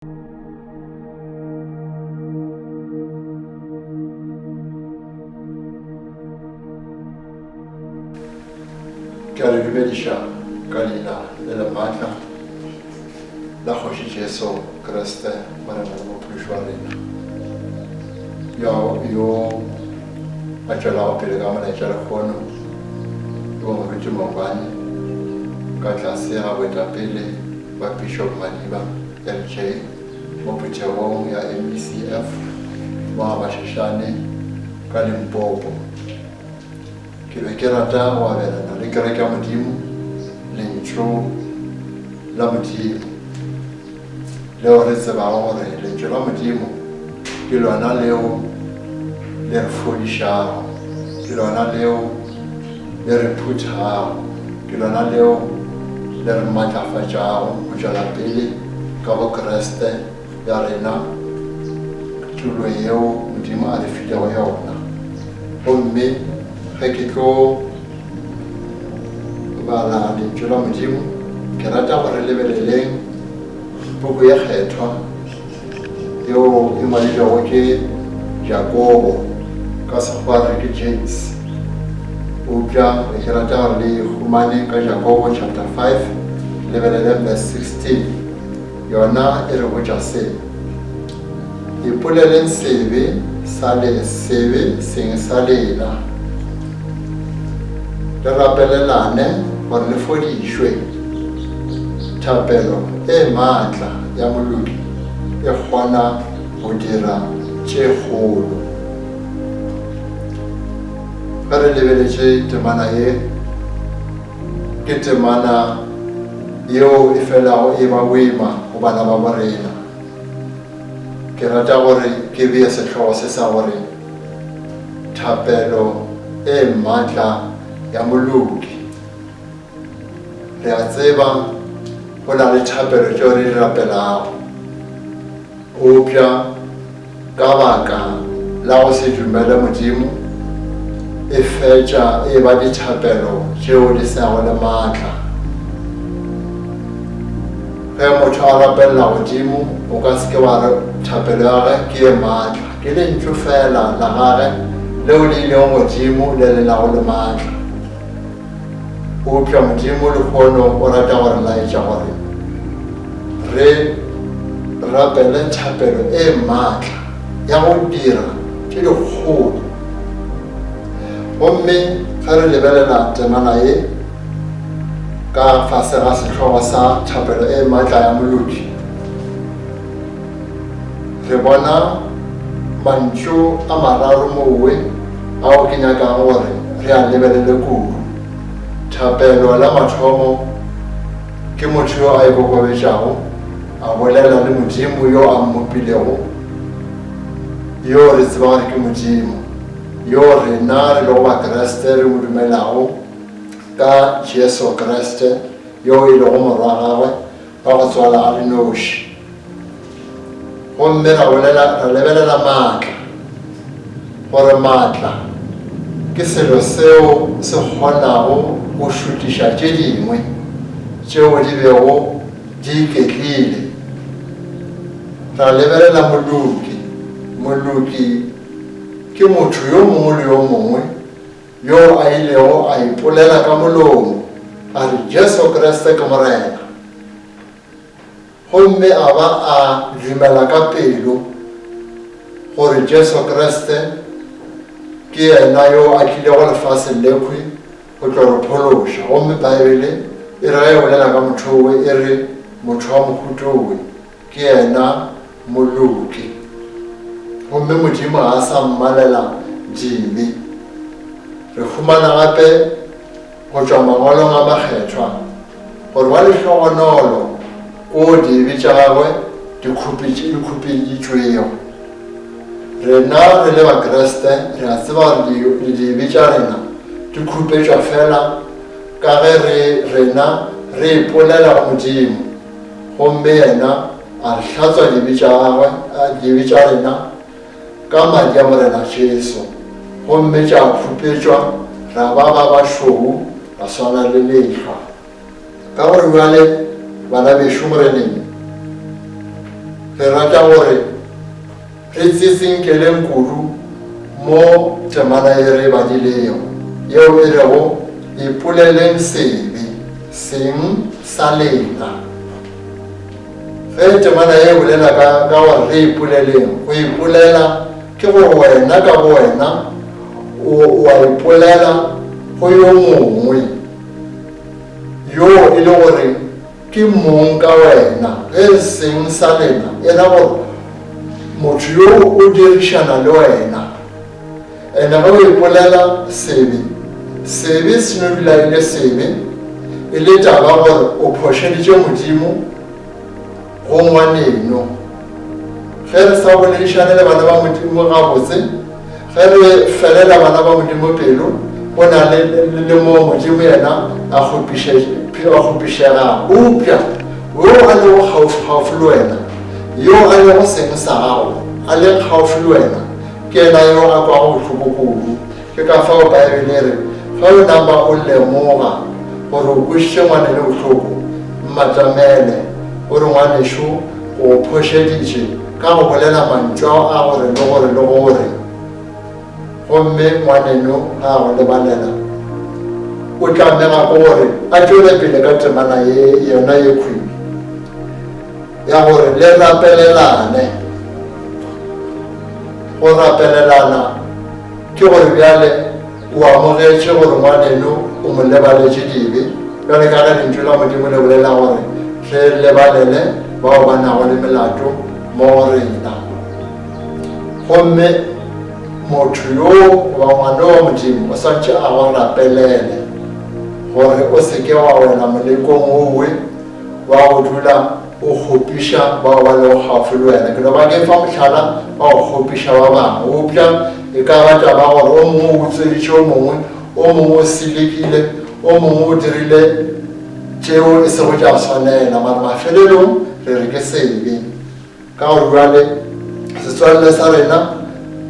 Ke a le dumedisha ka leina le lemmatla la Kgoši Jesu Kriste Morena le Mophološi wa rena, yo a tšwelago pele ka molaetša lekgono yo Moruti Mongwane ka tlase ga boetapele ba Bishop Madiba LJ mo phuthegong ya MECF mo Gabašešane ka Limpopo. Ke be ke rata go abelana le kereke ya Modimo lentšu la Modimo leo re tsebago gore lentšu la Modimo ke lona leo le re fodišago, ke lona leo le re phuthago, ke lona leo le re matlafatšago go tšwela pele ka go Kreste ya rena, tulo yeo Modimo a re filego yona. Gomme ge ke tlo bala lentšu la Modimo, ke rata gore lebeleleng puku ya kgethwa yeo e ngwadilego ke Jakobo ka Sekgowa re ke James. Upša ke rata gore le humane ka Jakobo chapter 5 lebelele verse 16, yona e re botša se: ipoleleng sebe seng sa lena, le rapelelane gore le fodišwe. Thapelo e maatla ya moloki e kgona go dira tše kgolo. Ge re lebeletše temana ye, ke temana yeo e felago e ba boima go bana ba borena. Ke rata gore ke bee sehlogo se sa gore thapelo e maatla ya moloki. Re a tseba go na le thapelo tšeo re di rapelago, upša ka baka la go se dumele Modimo e fetša e ba dithapelo tšeo di senago le maatla. Ge motho a rapelela Modimo, o ka se ke wa re thapelo ya ge ke ye maatla, ke lentšu fela la gage leo le ilego Modimo le le nago le maatla. Upša Modimo lekgono o rata gore laetša gore re rapele thapelo e maatla ya go dira tše dikgolo. Gomme ge re lebelela temana ye ka fase ga sehlogo sa thapelo e maatla ya moloki, re bona mantšu a mararo mowe ao ke nyakago gore re a lebelele kudu. Thapelo la mathomo ke motho yo a ikokobetšago, a bolela le Modimo yo a mmopilego, yo re tseba gore ke Modimo, yo rena re lego ba Kreste re mo dumelago ka Jesu Kriste yo e lego morwa gagwe ba go tswala a le noši. Gomme ra lebelela maatla, gore maatla ke selo seo se kgonago go šutiša tše dingwe tšeo di bego di iketlile. Ra lebelela moloki ke motho yo mongwe le yo mongwe yo a ilego a ipolela ka molomo a re Jesu Kriste ke morena, gomme a ba a dumela ka pelo gore Jesu Kriste ke yena yo a tlilego lefaseng lekhwi go tlo re phološa. Gomme Baebele e re ge e bolela ka motho owe e re motho wa mohutowe ke yena moloki. Gomme Modimo ga a sa mmalela dibe. Re humana gape go tšwa mangwalong a makgethwa gore wa lehlogonolo o dibe tša gagwe di khupeditšwego. Rena re le ba Kreste re a tseba gore dibe tša rena di khupetšwa fela ka ge rena re ipolela go Modimo, gomme yena a re hlatswa dibe tša rena ka madi a morena Jesu, gomme tša khupetšwa ra ba bašweu ra swana le lehlwa. Ka gore bjale bana bešo moreneng re rata gore re tsitsinkele kudu mo temana e re badilego yeo e rego ipoleleng sebe seng sa lena. Ge temana e bolela ka gore re ipoleleng, go ipolela ke gore wena ka bo wena wa ipolela go yo mongwe yo e le gore ke mong ka wena ge seng sa lena, ena gore motho yo o dirišana le wena. Ene ge o ipolela sebe, sebe se no dula e le sebe, e le taba gore o phošeditše Modimo go ngwaneno. Ge re sa boledišane le bana ba Modimo gabotse, ge re felela bana ba Modimo pelo, go na le mo Modimo yena a kgopišega upša yo a lego gaufi le wena, yo a lego seng sa gago, a le gaufi le wena, ke ena yo a kwago bohloko kudu. Ke ka fao Baebele re ge o napa o lemoga gore o kwešiše ngwanene bohloko, mmatamele gore ngwanešo go phošeditše ka go bolela mantšu a gore le gore le gore, gomme ngwaneno a go lebalela o tlamega ko gore a tšwele pele ka temana yona ye khwi ya gore le rapelelane. Go rapelelana ke gore bjale o amogetše gore ngwaneno o mo lebaletše dibe, bjale ka ga lentšu la Modimo le bolela gore re lebalele bao ba nago le melato mo rena. Gomme motho yo wa ngwane wa Modimo o swantše a go rapelele gore o seke wa wela molekong owe wa go dula o kgopiša bao ba lego gaufi le wena. Ke no ba ke fa mohlala wa go kgopiša ba bangwe, upša e ka ba taba gore o mongwe o utsweditše o mongwe o selekile, o mongwe o dirile tšeo e sego tša swanela, mare mafelelong re re ke sebe. Ka gore jale setswalle sa rena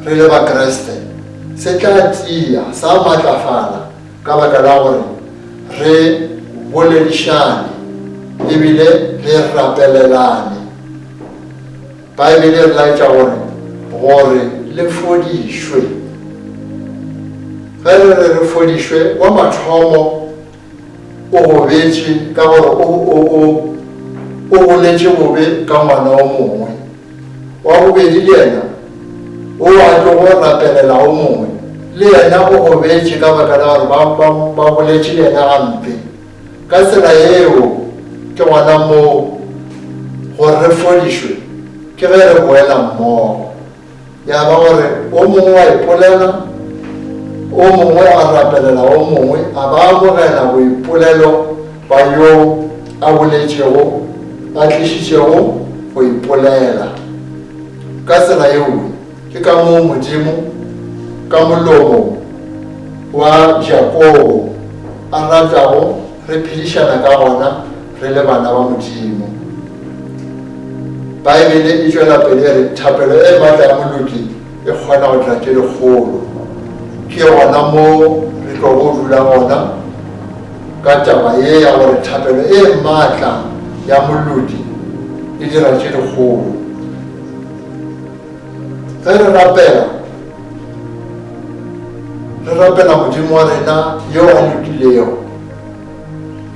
re le bakreste se tla tia sa matlafala ka baka la gore re boledišane ebile re rapelelane. Baebele re laetša gore le fodišwe. Ge re re fodišwe, wa mathomo o gobetše ka gore o boletše bobe ka ngwana o mongwe. Wa bobedi le yena o a tlo go rapelela o mongwe, le yena o gobetše ka baka la gore ba boletše le yena gampe. Ka tsela yeo ke ngwana moo gore re fodišwe ke ge re boela mmogo. Ya ba gore o mongwe wa ipolela, o mongwe a rapelela o mongwe, a ba amogela boipolelo ba yo a boletšego a tlišitšego go ipolela. Ka tsela yeo ke ka moo Modimo ka molomo wa Jakobo a ratago re phedišana ka gona re le bana ba Modimo. Baebele e tšwela pele re thapelo e matla ya moloki e kgona go dira tše dikgolo. Ke gona mo re tlo go dula gona ka taba ye ya gore thapelo e matla ya molodi e dira tše dikgolo. Ge re rapela Modimo wa rena yo a lokilego,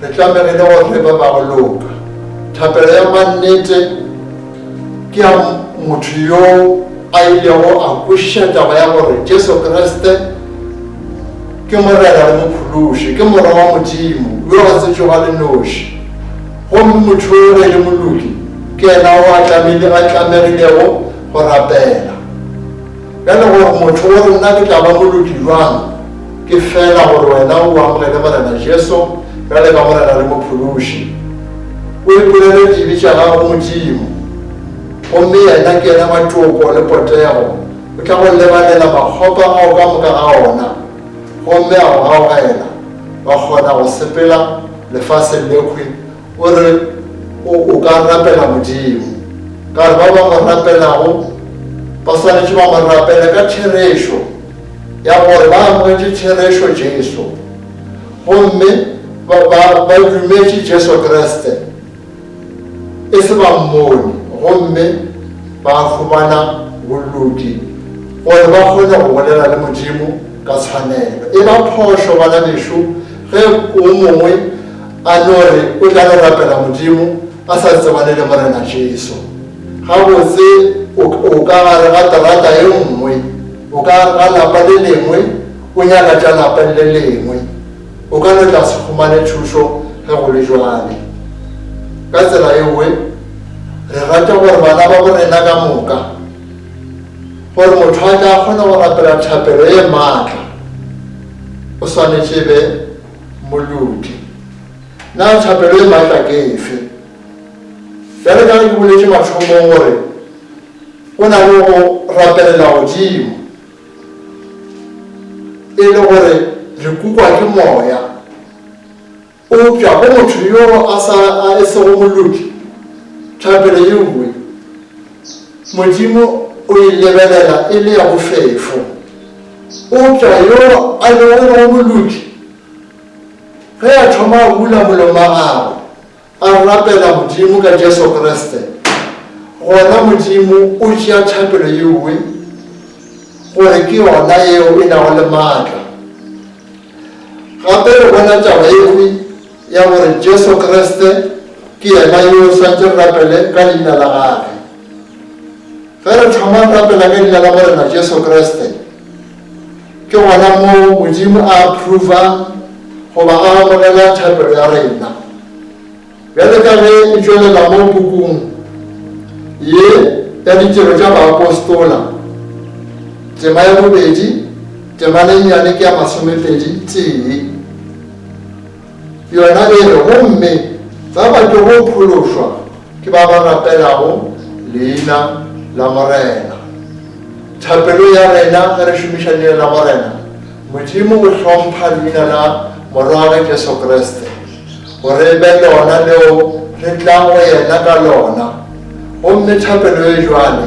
re tlamegile gore re ba ba go loka. Thapelo ya mannete ke ya motho yo a ilego a kwešiša taba ya gore Jesu Kriste ke morena le mophološi, ke morwa wa Modimo yo a tsetšoga le noši. Gomme motho yo ge le moloki ke yena o a tlamegilego go rapela. Bjale gore motho o re nna ke tla ba moloki jwang, ke fela gore wena o amogele morena Jesu bjale ka morena le mophološi, o ipolele dibe tša gago Modimo. Gomme yena ke yena matoko le potego, o tla go lebalela makgopa ao ka moka ga ona, gomme a go gaogela ba kgona go sepela lefaseng lekhwi. O re o ka rapela Modimo, ka re ba mo rapelago ba swanetše ba mo rapele ka therešo ya gore ba amogetše therešo Jesu, gomme ba dumetše Jesu Kriste e se ba mmone, gomme ba fumana boluti gore ba kgone go bolela le Modimo ka tshwanelo. E ba phošo bana beso ge o mongwe a no re o tla le rapela Modimo a sa tsebane le Morena Jesu. Gabotse o ka gare ga terata e nngwe, o ka gare ga lapa le lengwe, o nyaka tša lapa le lengwe, o ka no tla se fumane thušo ge go le jwale. Ka tsela ewe re rata gore bana ba borena ka moka gore motho a tla kgona go rapela thapelo e maatla o swanetše be molodi. Na thapelo e maatla ke efe? Jale ka ke boletše mathomong gore o na le go rapelela Modimo e le gore re kukwa ke moya. Upša go motho yo a sego molodi thapelo ewe Modimo o e lebelela e le ya bofefo. Upša yo a le go molodi ge a thoma a bula molomo wa gagwe a rapela Modimo ka Jesu Kriste, gona Modimo o tšea thapelo ewe gore ke yona yeo e nago le maatla. Gape re bona taba ewe ya gore Jesu Kriste ke yena yo o swantse re rapele ka leina la gagwe. Ge re thoma rapela ka leina la Morena Jesu Kriste, ke gona mo Modimo a approva goba a amogela thapelo ya rena. Bjale ka ge e tšwelela mo bukung ye ya ditiro tša baapostola tema ya bobedi, tema le nnyane ke ya 21, yona e re gomme ba batle go phološwa ke ba ba rapelago leina la Morena. Thapelo ya rena ge re šomiša leina la Morena, Modimo o hlompha leina la Morwa Jesu Kriste gore be lona leo re tla go yena ka lona. Gomme thapelo e jwale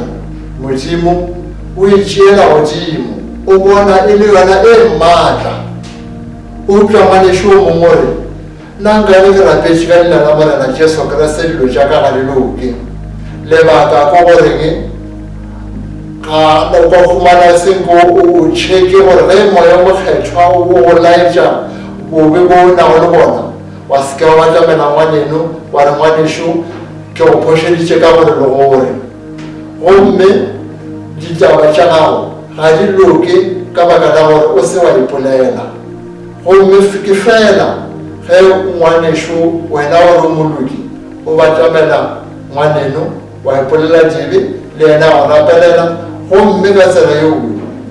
Modimo o e tšeela godimo, o bona e le yona e maatla. Upša ngwanešo o mongwe gore nna nka le ke rapetše ka leina la Morena Jesu Kriste dilo tša ka ga le loke. Lebaka ko goreng ga o ka fumana senko o tšheke gore ge moya mokgethwa o go laetša bobe bo nago le bona, wa seke wa batlamela ngwaneno wa re ngwanešo ke go phošeditše ka gore le gore. Gomme ditaba tša gago ga di loke ka baka la gore o se wa ipolela. Gomme ke fela ge ngwanešo wena gore o molodi o batamela ngwaneno wa ipolela dibe le yena go rapelela. Gomme ka tsela yeo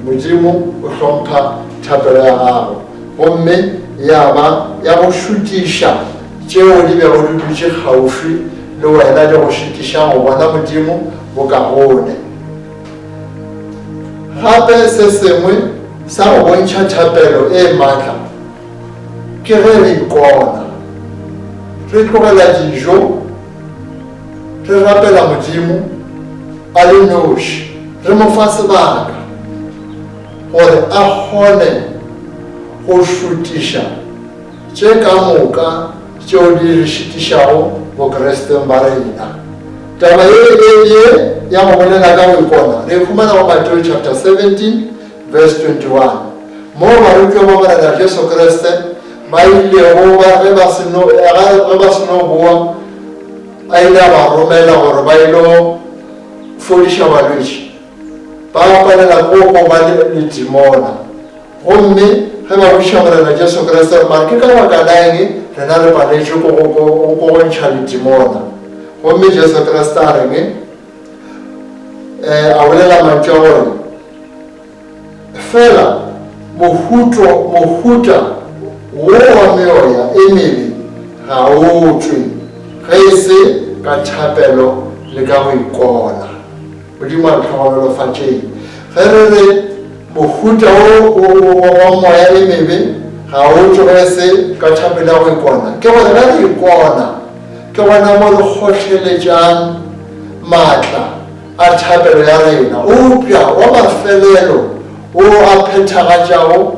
Modimo o hlompha thapelo ya gago, gomme ya ba ya go šutiša tšeo di bego di dutše kgaufi le wena di go šutiša go bona Modimo bokagone. Gape se sengwe sa go bontšha thapelo e maatla ke ge re ikona, re tlogela dijo, re rapela Modimo a le noši, re mo fa sebaka gore a kgone go šutiša tše ka moka tšeo di re šitišago bokristeng ba rena. Taba ye ya go bolela ka go ikona re humana go Matthew chapter 17 verse 21, mo barutwa ba Morena Jesu Kriste ba ilego ge ba seno boa a ile a ba romela gore ba ilo fodiša balwetši, ba palela go ba le dimona. Gomme ge ba buša Morena Jesu Kriste mare ke ka baka laeng rena re paletše go gontšha le dimona. Gomme Jesu Kriste a reng a bolela mantšu a gore fela mohuta wo wa meoya e mebe ga o tswe ge e se ka thapelo le ka go ikona. Modimo a tlhogomelofatšeng ge re re mohuta wa moya e mebe ga o tswe ge e se ka thapelo ya go ikona, ke gore ge re ikona ke gona mo re kgotlheletšang maatla a thapelo ya rena. Upša wa mafelelo o a phethagatšago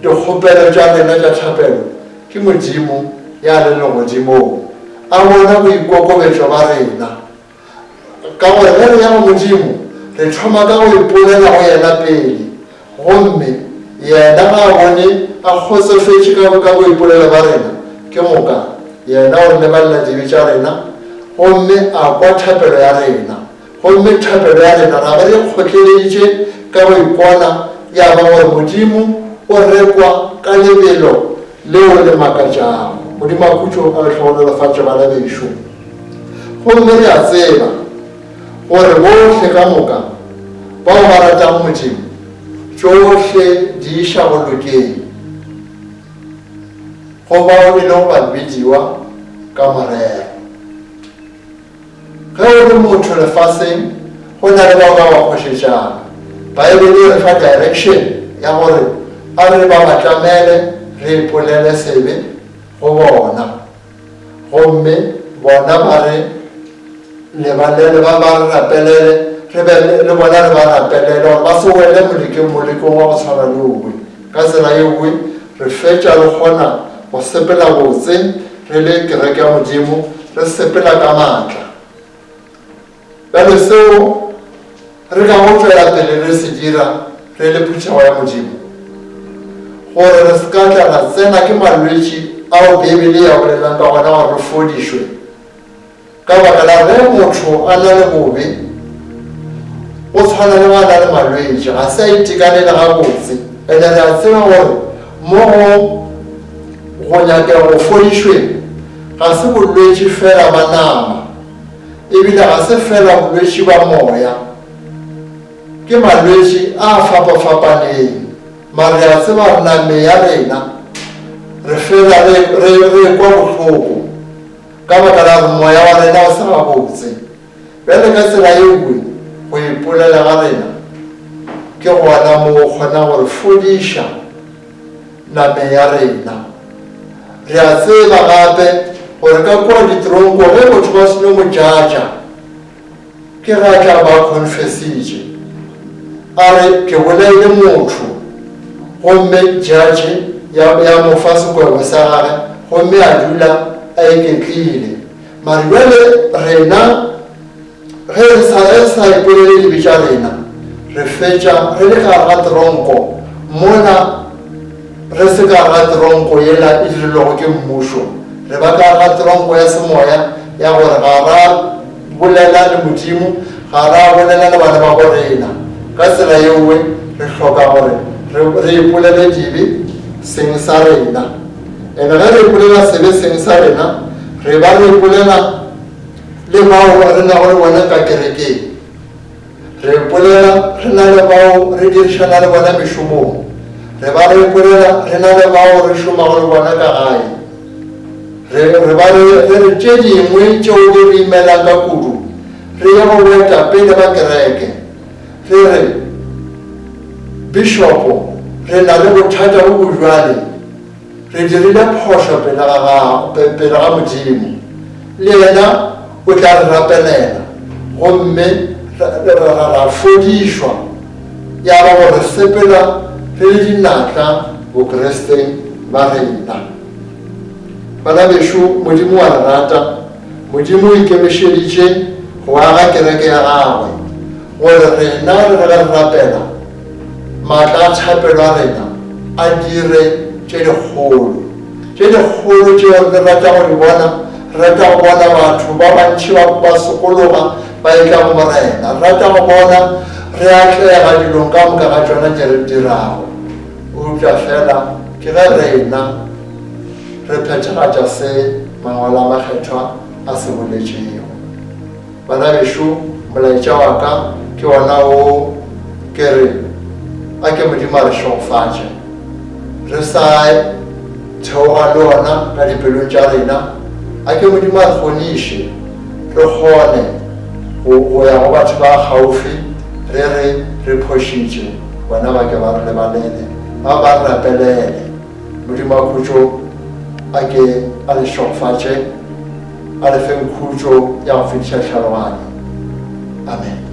dikgopelo tša rena tša thapelo ke Modimo ya le godimong, a bona boikokobetšo ba rena. ka gore ge re ya go modimo re thoma ka go ipolela go yena pele gomme yena ga a bone a kgotsofetše ka go ipolela ba rena ke moka yena o re lebalela dibe tša rena gomme a kwa thapelo ya rena gomme thapelo ya rena ga re kgotleleditše ka go ipona ya ba gore modimo o rekwa ka lebelo leo le makatšago modimo a khutšo a le tlhogonolofatše bana bešo gomme re a tseba gore bohle ka moka bao ba ratago modimo tšohle di iša go lokeng go bao e le go ba bidiwa ka morero ge o le motho lefaseng go na le bao ba ba kgošetšago baebele re fa direction ya gore a re ba batlamele re ipolele sebe go bona gomme bona ba re lebalele ba ba re rapelele re be le bona re ba rapelele gore ba se wele molekong wa go tshwana le owe ka tsela ye nngwe re fetša re kgona go sepela botse re le kereke ya modimo re sepela ka maatla bjale seo re ka go tšwela pele re se dira re le phutšego ya modimo gore re se ka tla ra tsena ke malwetši ao bibele ya bolelang ka gona gore re fodišwe ka baka la ge motho a na le bobe o tshwana le ga na le malwetši ga se a itekanele gabotse ande re a tseba gore mo go nyakega go fodišwe ga se bolwetši fela ba nama ebile ga se fela bolwetši ba moya ke malwetši a fapafapaneng mare a tseba re name ya rena re fela re kwa bohloko ka baka la gore moya wa rena o se gabotse bjale ka tsela ye nngwe go ipolela ga rena ke gona mo o kgona gore fodiša name ya rena re a tseba gape gore ka kwa ditronko ge motho ba seno mo jaja ke ga tla ba confessitše a re ke boleile motho gomme jaje ya mofa sekwebo sa gage gomme a dula a iketlile mare bjale rena ge re sa ipolele dibe tša rena re fetša re le ka ga tronko mona re se ka ga tronko yela e dirilwego ke mmušo re ba ka ga tronko ya semoya ya gore ga ra bolela le modimo ga ra bolela le bana ba go rena ka tsela ye nngwe re hloka gore re ipolele dibe seng sa rena ene ge re ipolela sebe seng sa rena re ba re ipolela le bao re nago le bona ka kerekeng re ipolela re na le bao re dirišana le bona mešomong re ba re ipolela re na le bao re šomago le bona ka gae re ba re tše dingwe tšeo di re imelang ka kudu re ya go weta pele ba kereke re re bishopo re na le bothata bo bojwale re dirile phošo pele ga modimo le yena o tla re rapelela gomme ra fodišwa ya ba gore sepela re le dinatla bokresteng ba rena bana bešo modimo wa re rata modimo o ikemišeditše go aga kereke ya gagwe gore rena re ge re rapela maatla a thapelo a rena a dire tše dikgolo tšeo re rata go di bona rata go bona batho ba bantši ba sekologa ba e tla go morena rata go bona re atlega dilong ka moka ga tšona tše re dirago o tla fela ke ge rena re phethagatša se mangwalo a makgethwa a se boletšego bana bešo molaetša wa ka ke wona o ke re a ke modimo a re šogofatše re sa theoga le ona ka dipelong tša rena a ke modimo a re kgoniše re kgone go ya go batho ba gaufi re phošitše bona ba ke ba re lebalele ba ba re rapelele modimo a khutšo a ke a le šogofatše a le feng khutšo ya go fetiša tlhaloganyo amen.